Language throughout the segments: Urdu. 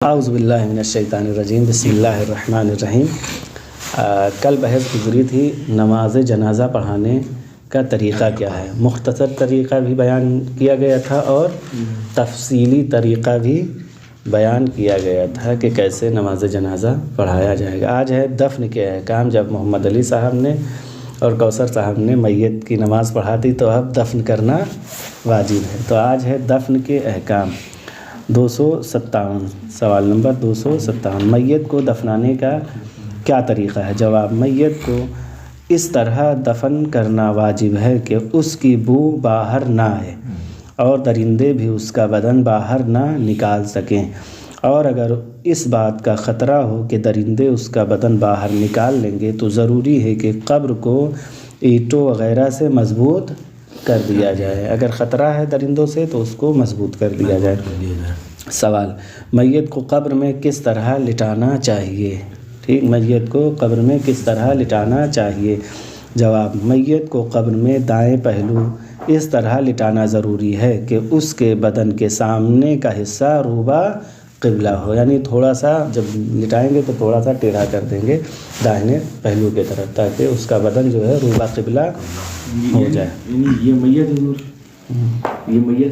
اعوذ باللہ من الشیطان الرجیم، بسم اللہ الرحمن الرحیم۔ کل بحث گزری تھی نماز جنازہ پڑھانے کا طریقہ کیا ہے۔ مختصر طریقہ بھی بیان کیا گیا تھا اور تفصیلی طریقہ بھی بیان کیا گیا تھا کہ کیسے نماز جنازہ پڑھایا جائے گا۔ آج ہے دفن کے احکام۔ جب محمد علی صاحب نے اور کوثر صاحب نے میت کی نماز پڑھا دی تو اب دفن کرنا واجب ہے۔ تو آج ہے دفن کے احکام۔ 257 سوال نمبر 257، میت کو دفنانے کا کیا طریقہ ہے؟ جواب: میت کو اس طرح دفن کرنا واجب ہے کہ اس کی بو باہر نہ آئے اور درندے بھی اس کا بدن باہر نہ نکال سکیں، اور اگر اس بات کا خطرہ ہو کہ درندے اس کا بدن باہر نکال لیں گے تو ضروری ہے کہ قبر کو اینٹوں وغیرہ سے مضبوط کر دیا جائے۔ اگر خطرہ ہے درندوں سے تو اس کو مضبوط کر دیا جائے۔ سوال: میت کو قبر میں کس طرح لٹانا چاہیے؟ ٹھیک، میت کو قبر میں کس طرح لٹانا چاہیے؟ جواب: میت کو قبر میں دائیں پہلو اس طرح لٹانا ضروری ہے کہ اس کے بدن کے سامنے کا حصہ روبہ قبلہ ہو، یعنی تھوڑا سا جب لٹائیں گے تو تھوڑا سا ٹیڑھا کر دیں گے داہنے پہلو کی طرف، تاکہ اس کا بدن جو ہے روبہ قبلہ ہو جائے۔ یہ میت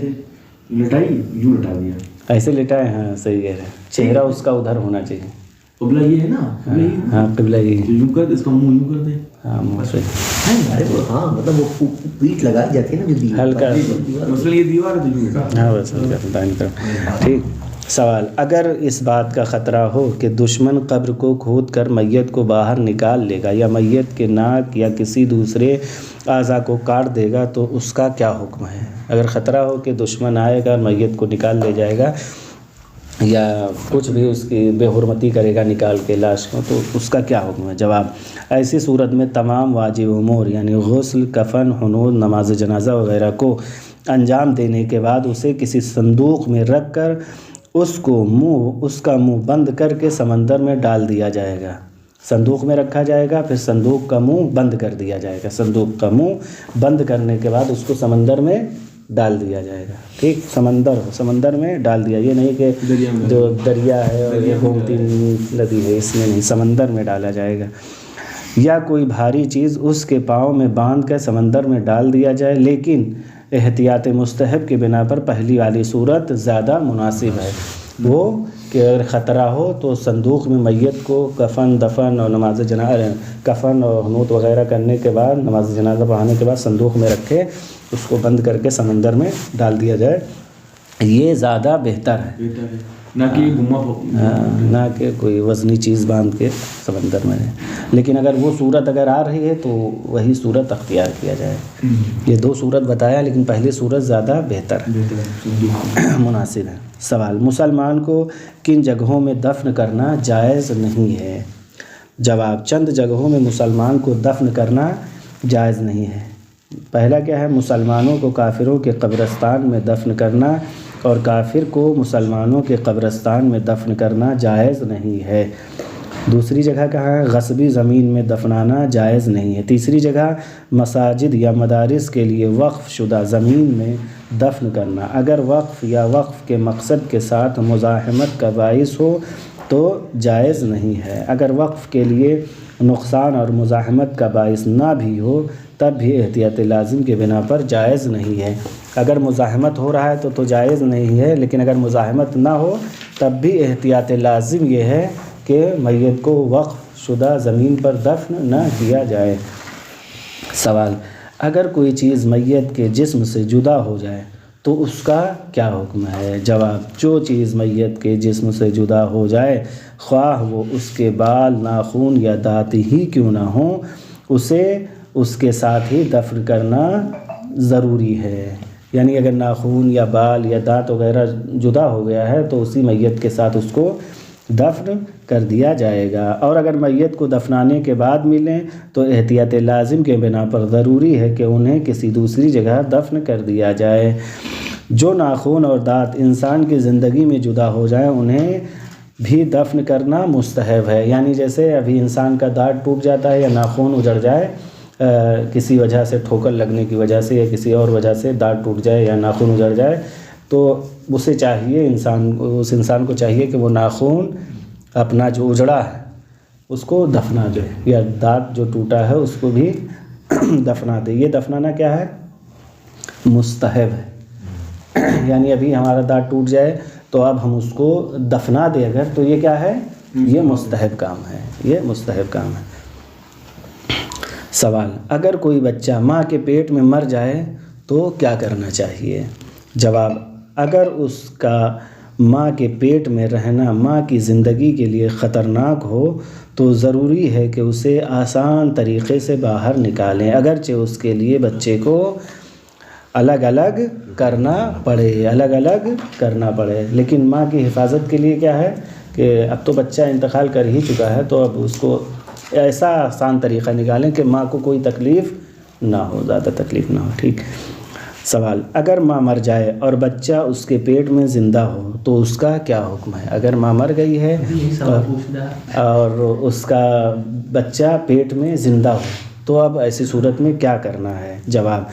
ہے لٹائی یوں لٹا دیا، ایسے لٹائے، ہاں صحیح کہہ رہے ہیں، چہرہ اس کا ادھر ہونا چاہیے۔ قبلہ یہ ہے نا، ہاں قبلہ یہ ہے، یوں کر دے، اس کا منہ یوں کر دے۔ ہاں منہ سے ہاں مطلب وہ پیٹ لگائی جاتی ہے نا جو دیوار، ہلکا، مثلا یہ دیوار ہے تو یوں لٹا۔ ہاں بس دائیں طرف۔ ٹھیک۔ سوال: اگر اس بات کا خطرہ ہو کہ دشمن قبر کو کھود کر میت کو باہر نکال لے گا یا میت کے ناک یا کسی دوسرے اعضاء کو کاٹ دے گا تو اس کا کیا حکم ہے؟ اگر خطرہ ہو کہ دشمن آئے گا میت کو نکال لے جائے گا یا کچھ بھی اس کی بے حرمتی کرے گا نکال کے لاش کو، تو اس کا کیا حکم ہے؟ جواب: ایسی صورت میں تمام واجب امور یعنی غسل، کفن، حنوط، نماز جنازہ وغیرہ کو انجام دینے کے بعد اسے کسی صندوق میں رکھ کر اس کا منہ بند کر کے سمندر میں ڈال دیا جائے گا۔ صندوق میں رکھا جائے گا، پھر صندوق کا منہ بند کر دیا جائے گا۔ صندوق کا منہ بند کرنے کے بعد اس کو سمندر میں ڈال دیا جائے گا۔ ٹھیک، سمندر میں ڈال دیا، یہ نہیں کہ جو دریا ہے اور یہ گومتی ندی ہے اس میں نہیں، سمندر میں ڈالا جائے گا۔ یا کوئی بھاری چیز اس کے پاؤں میں باندھ کر سمندر میں ڈال دیا جائے، لیکن احتیاط مستحب کی بنا پر پہلی والی صورت زیادہ مناسب ہے، وہ کہ اگر خطرہ ہو تو صندوق میں میت کو کفن، دفن اور کفن اور حنوط وغیرہ کرنے کے بعد، نماز جنازہ پڑھانے کے بعد صندوق میں رکھے، اس کو بند کر کے سمندر میں ڈال دیا جائے، یہ زیادہ بہتر ہے، نہ کہ گما، نہ کہ کوئی وزنی چیز باندھ کے سمندر میں ہے۔ لیکن اگر وہ صورت اگر آ رہی ہے تو وہی صورت اختیار کیا جائے۔ یہ دو صورت بتایا لیکن پہلی صورت زیادہ بہتر ہے، مناسب ہے۔ سوال: مسلمان کو کن جگہوں میں دفن کرنا جائز نہیں ہے؟ جواب: چند جگہوں میں مسلمان کو دفن کرنا جائز نہیں ہے۔ پہلا کیا ہے؟ مسلمانوں کو کافروں کے قبرستان میں دفن کرنا، اور کافر کو مسلمانوں کے قبرستان میں دفن کرنا جائز نہیں ہے۔ دوسری جگہ کہاں ہے؟ غصبی زمین میں دفنانا جائز نہیں ہے۔ تیسری جگہ مساجد یا مدارس کے لیے وقف شدہ زمین میں دفن کرنا، اگر وقف یا وقف کے مقصد کے ساتھ مزاحمت کا باعث ہو تو جائز نہیں ہے۔ اگر وقف کے لیے نقصان اور مزاحمت کا باعث نہ بھی ہو تب بھی احتیاط لازم کے بنا پر جائز نہیں ہے۔ اگر مزاحمت ہو رہا ہے تو جائز نہیں ہے، لیکن اگر مزاحمت نہ ہو تب بھی احتیاط لازم یہ ہے کہ میت کو وقف شدہ زمین پر دفن نہ کیا جائے۔ سوال: اگر کوئی چیز میت کے جسم سے جدا ہو جائے تو اس کا کیا حکم ہے؟ جواب: جو چیز میت کے جسم سے جدا ہو جائے، خواہ وہ اس کے بال، ناخن یا دانت ہی کیوں نہ ہوں، اسے اس کے ساتھ ہی دفن کرنا ضروری ہے۔ یعنی اگر ناخن یا بال یا دانت وغیرہ جدا ہو گیا ہے تو اسی میت کے ساتھ اس کو دفن کر دیا جائے گا، اور اگر میت کو دفنانے کے بعد ملیں تو احتیاط لازم کے بنا پر ضروری ہے کہ انہیں کسی دوسری جگہ دفن کر دیا جائے۔ جو ناخن اور دانت انسان کی زندگی میں جدا ہو جائیں انہیں بھی دفن کرنا مستحب ہے۔ یعنی جیسے ابھی انسان کا دانت ٹوٹ جاتا ہے یا ناخن اجڑ جائے کسی وجہ سے، ٹھوکر لگنے کی وجہ سے یا کسی اور وجہ سے دانت ٹوٹ جائے یا ناخن اجڑ جائے تو اسے چاہیے اس انسان کو چاہیے کہ وہ ناخن اپنا جو اجڑا ہے اس کو دفنا دے، یا دانت جو ٹوٹا ہے اس کو بھی دفنا دے۔ یہ دفنانا کیا ہے؟ مستحب ہے، یعنی ابھی ہمارا دانت ٹوٹ جائے تو اب ہم اس کو دفنا دیں اگر، تو یہ کیا ہے؟ یہ مستحب کام ہے، یہ مستحب کام ہے۔ سوال: اگر کوئی بچہ ماں کے پیٹ میں مر جائے تو کیا کرنا چاہیے؟ جواب: اگر اس کا ماں کے پیٹ میں رہنا ماں کی زندگی کے لیے خطرناک ہو تو ضروری ہے کہ اسے آسان طریقے سے باہر نکالیں، اگرچہ اس کے لیے بچے کو الگ الگ کرنا پڑے، لیکن ماں کی حفاظت کے لیے کیا ہے کہ اب تو بچہ انتقال کر ہی چکا ہے، تو اب اس کو ایسا آسان طریقہ نکالیں کہ ماں کو کوئی تکلیف نہ ہو، زیادہ تکلیف نہ ہو۔ ٹھیک۔ سوال: اگر ماں مر جائے اور بچہ اس کے پیٹ میں زندہ ہو تو اس کا کیا حکم ہے؟ اگر ماں مر گئی ہے اور اس کا بچہ پیٹ میں زندہ ہو تو اب ایسی صورت میں کیا کرنا ہے؟ جواب: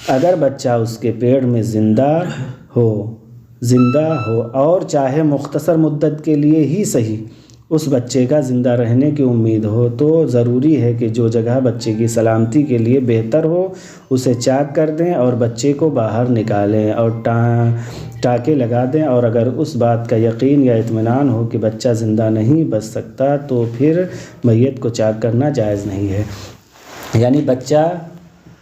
اگر بچہ اس کے پیٹ میں زندہ ہو اور چاہے مختصر مدت کے لیے ہی صحیح اس بچے کا زندہ رہنے کی امید ہو تو ضروری ہے کہ جو جگہ بچے کی سلامتی کے لیے بہتر ہو اسے چاک کر دیں اور بچے کو باہر نکالیں اور ٹانکے لگا دیں، اور اگر اس بات کا یقین یا اطمینان ہو کہ بچہ زندہ نہیں بچ سکتا تو پھر میت کو چاک کرنا جائز نہیں ہے۔ یعنی بچہ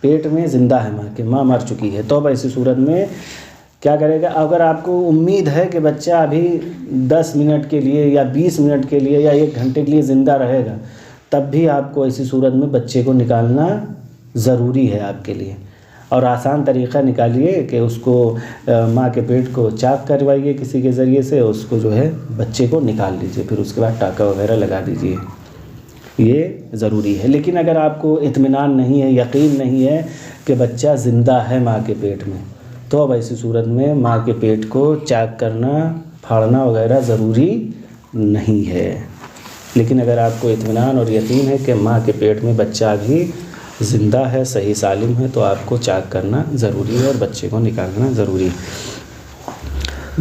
پیٹ میں زندہ ہے ماں کے، ماں مر چکی ہے، تو اب ایسی صورت میں کیا کرے گا؟ اگر آپ کو امید ہے کہ بچہ ابھی 10 منٹ کے لیے یا 20 منٹ کے لیے یا 1 گھنٹے کے لیے زندہ رہے گا، تب بھی آپ کو ایسی صورت میں بچے کو نکالنا ضروری ہے آپ کے لیے، اور آسان طریقہ نکالیے کہ اس کو ماں کے پیٹ کو چاک کروائیے کسی کے ذریعے سے، اس کو جو ہے بچے کو نکال لیجیے، پھر اس کے بعد ٹانکا وغیرہ لگا دیجیے، یہ ضروری ہے۔ لیکن اگر آپ کو اطمینان نہیں ہے، یقین نہیں ہے کہ بچہ زندہ ہے ماں کے پیٹ میں، تو اب ایسی صورت میں ماں کے پیٹ کو چاک کرنا، پھاڑنا وغیرہ ضروری نہیں ہے۔ لیکن اگر آپ کو اطمینان اور یقین ہے کہ ماں کے پیٹ میں بچہ بھی زندہ ہے، صحیح سالم ہے، تو آپ کو چاک کرنا ضروری ہے اور بچے کو نکالنا ضروری ہے۔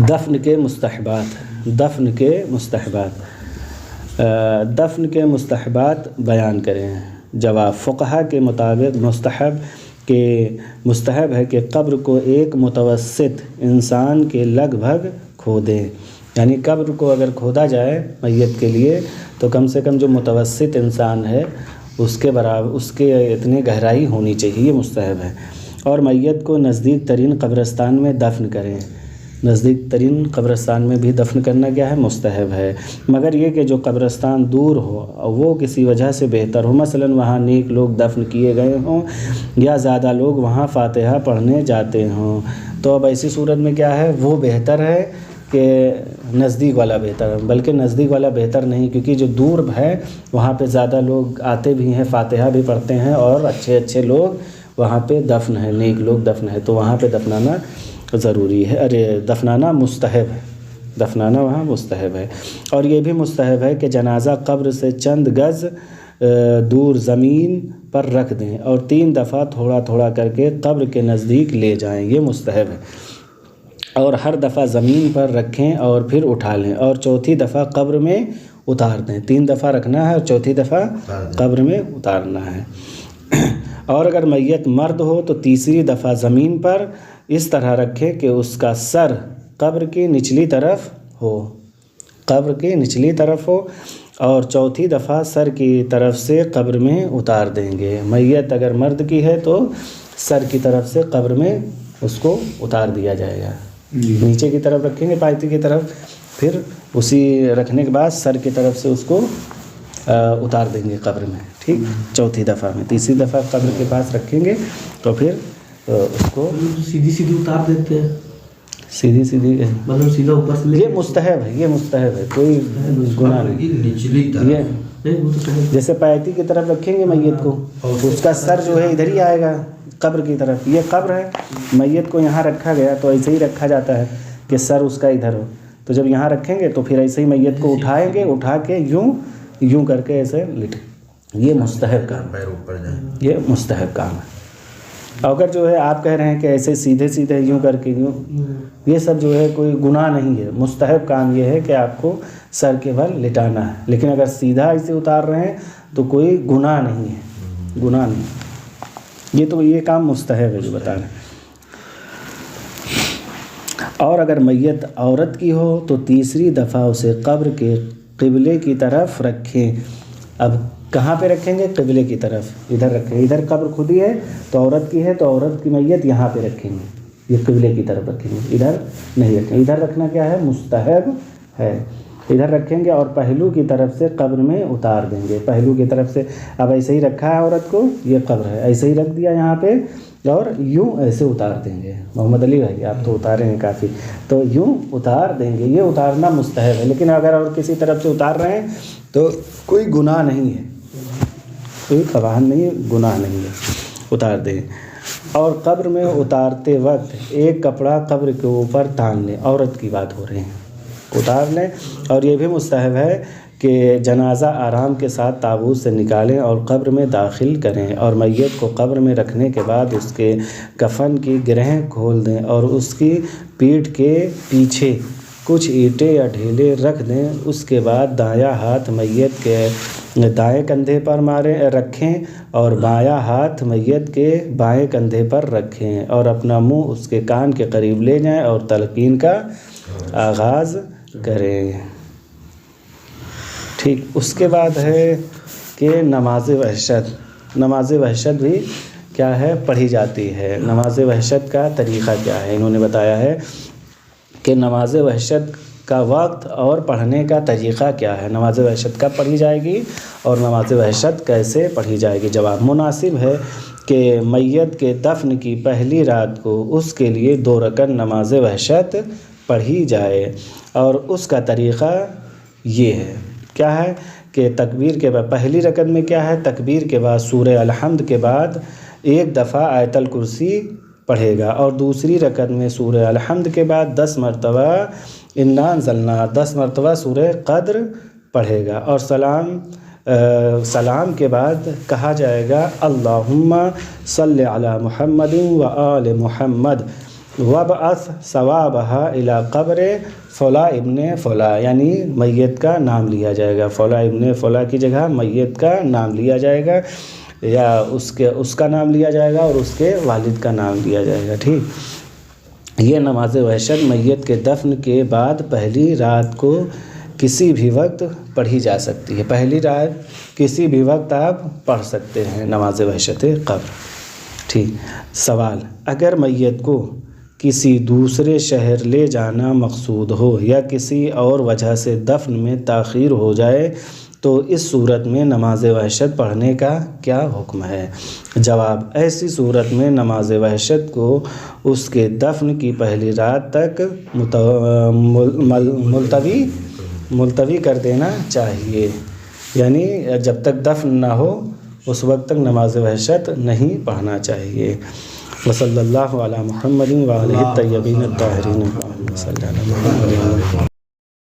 دفن کے مستحبات بیان کریں۔ جواب: فقہا کے مطابق مستحب ہے کہ قبر کو ایک متوسط انسان کے لگ بھگ کھودیں، یعنی قبر کو اگر کھودا جائے میت کے لیے تو کم سے کم جو متوسط انسان ہے اس کے برابر، اس کے اتنی گہرائی ہونی چاہیے، یہ مستحب ہے، اور میت کو نزدیک ترین قبرستان میں دفن کریں۔ نزدیک ترین قبرستان میں بھی دفن کرنا کیا ہے؟ مستحب ہے، مگر یہ کہ جو قبرستان دور ہو وہ کسی وجہ سے بہتر ہو، مثلا وہاں نیک لوگ دفن کیے گئے ہوں یا زیادہ لوگ وہاں فاتحہ پڑھنے جاتے ہوں، تو اب ایسی صورت میں کیا ہے؟ وہ بہتر ہے کہ نزدیک والا بہتر ہے، بلکہ نزدیک والا بہتر نہیں، کیونکہ جو دور ہے وہاں پہ زیادہ لوگ آتے بھی ہیں، فاتحہ بھی پڑھتے ہیں، اور اچھے لوگ وہاں پہ دفن ہیں، نیک لوگ دفن ہیں، تو وہاں پہ دفنانا ضروری ہے، دفنانا مستحب ہے، دفنانا وہاں مستحب ہے۔ اور یہ بھی مستحب ہے کہ جنازہ قبر سے چند گز دور زمین پر رکھ دیں اور 3 دفعہ تھوڑا کر کے قبر کے نزدیک لے جائیں، یہ مستحب ہے، اور ہر دفعہ زمین پر رکھیں اور پھر اٹھا لیں، اور 4تھی دفعہ قبر میں اتار دیں۔ 3 دفعہ رکھنا ہے اور 4تھی دفعہ قبر میں اتارنا ہے۔ اور اگر میت مرد ہو تو 3ری دفعہ زمین پر اس طرح رکھیں کہ اس کا سر قبر کی نچلی طرف ہو، اور 4تھی دفعہ سر کی طرف سے قبر میں اتار دیں گے۔ میت اگر مرد کی ہے تو سر کی طرف سے قبر میں اس کو اتار دیا جائے گا، نیچے کی طرف رکھیں گے پایتی کی طرف، پھر اسی رکھنے کے بعد سر کی طرف سے اس کو اتار دیں گے قبر میں، ٹھیک، 4تھی دفعہ میں۔ 3ری دفعہ قبر کے پاس رکھیں گے تو پھر اس کو سیدھی اتار دیتے ہیں، سیدھی مطلب سیدھا اوپر سے، یہ مستحب ہے، کوئی گناہ نہیں۔ یہ جیسے پایتی کی طرف رکھیں گے میت کو، اس کا سر جو ہے ادھر ہی آئے گا قبر کی طرف، یہ قبر ہے، میت کو یہاں رکھا گیا تو ایسے ہی رکھا جاتا ہے کہ سر اس کا ادھر ہو، تو جب یہاں رکھیں گے تو پھر ایسے ہی میت کو اٹھائیں گے، اٹھا کے یوں کر کے ایسے لٹیں، یہ مستحب کام ہے، یہ مستحب کام ہے۔ اگر جو ہے آپ کہہ رہے ہیں کہ ایسے سیدھے سیدھے یوں کر کے یوں، یہ سب جو ہے کوئی گناہ نہیں ہے، مستحب کام یہ ہے کہ آپ کو سر کے بل لٹانا ہے، لیکن اگر سیدھا اسے اتار رہے ہیں تو کوئی گناہ نہیں ہے، گناہ نہیں، یہ تو یہ کام مستحب ہے جو بتا رہے ہیں۔ اور اگر میت عورت کی ہو تو تیسری دفعہ اسے قبر کے قبلے کی طرف رکھیں۔ اب کہاں پہ رکھیں گے؟ قبلے کی طرف، ادھر رکھیں، ادھر قبر خود ہی ہے تو عورت کی ہے تو عورت کی میت یہاں پہ رکھیں گے، یہ قبلے کی طرف رکھیں گے، ادھر نہیں رکھیں۔ ادھر رکھنا کیا ہے؟ مستحب ہے، ادھر رکھیں گے اور پہلو کی طرف سے قبر میں اتار دیں گے، پہلو کی طرف سے۔ اب ایسے ہی رکھا ہے عورت کو، یہ قبر ہے، ایسے ہی رکھ دیا یہاں پہ اور یوں ایسے اتار دیں گے۔ محمد علی بھائی آپ تو اتارے ہیں کافی، تو یوں اتار دیں گے، یہ اتارنا مستحب ہے، لیکن اگر اور کسی طرف سے اتار رہے ہیں تو کوئی گناہ نہیں ہے، کوئی قباحت نہیں ہے، گناہ نہیں ہے، اتار دیں۔ اور قبر میں اتارتے وقت ایک کپڑا قبر کے اوپر تان لیں، عورت کی بات ہو رہی ہے، اتار لیں۔ اور یہ بھی مستحب ہے کہ جنازہ آرام کے ساتھ تابوت سے نکالیں اور قبر میں داخل کریں، اور میت کو قبر میں رکھنے کے بعد اس کے کفن کی گرہیں کھول دیں اور اس کی پیٹھ کے پیچھے کچھ اینٹیں یا ڈھیلے رکھ دیں۔ اس کے بعد دایاں ہاتھ میت کے دائیں کندھے پر رکھیں اور بایاں ہاتھ میت کے بائیں کندھے پر رکھیں اور اپنا منہ اس کے کان کے قریب لے جائیں اور تلقین کا آغاز کریں۔ ٹھیک، اس کے بعد ہے کہ نماز وحشت۔ نماز وحشت بھی کیا ہے؟ پڑھی جاتی ہے۔ نماز وحشت کا طریقہ کیا ہے؟ انہوں نے بتایا ہے کہ نماز وحشت کا وقت اور پڑھنے کا طریقہ کیا ہے، نماز وحشت کب پڑھی جائے گی اور نماز وحشت کیسے پڑھی جائے گی۔ جواب: مناسب ہے کہ میت کے دفن کی پہلی رات کو اس کے لیے 2 رکعت نماز وحشت پڑھی جائے، اور اس کا طریقہ یہ ہے، کیا ہے کہ تکبیر کے بعد پہلی رکعت میں کیا ہے؟ تکبیر کے بعد سورہ الحمد کے بعد 1 دفعہ آیت الکرسی پڑھے گا، اور دوسری رکعت میں سورہ الحمد کے بعد 10 مرتبہ انا انزلنا، 10 مرتبہ سورہ قدر پڑھے گا، اور سلام کے بعد کہا جائے گا اللہم صلی علی محمد و آل محمد وابعث ثوابها الی قبر فلاں ابن فلاں، یعنی میت کا نام لیا جائے گا، فلاں ابن فلاں کی جگہ میت کا نام لیا جائے گا، یا اس کا نام لیا جائے گا اور اس کے والد کا نام لیا جائے گا۔ ٹھیک، یہ نماز وحشت میت کے دفن کے بعد پہلی رات کو کسی بھی وقت پڑھی جا سکتی ہے، پہلی رات کسی بھی وقت آپ پڑھ سکتے ہیں نماز وحشت قبر۔ ٹھیک، سوال: اگر میت کو کسی دوسرے شہر لے جانا مقصود ہو یا کسی اور وجہ سے دفن میں تاخیر ہو جائے تو اس صورت میں نماز وحشت پڑھنے کا کیا حکم ہے؟ جواب: ایسی صورت میں نماز وحشت کو اس کے دفن کی پہلی رات تک ملتوی کر دینا چاہیے، یعنی جب تک دفن نہ ہو اس وقت تک نماز وحشت نہیں پڑھنا چاہیے۔ وصلی اللہ علی محمد وآلہ الطیبین الطاہرین۔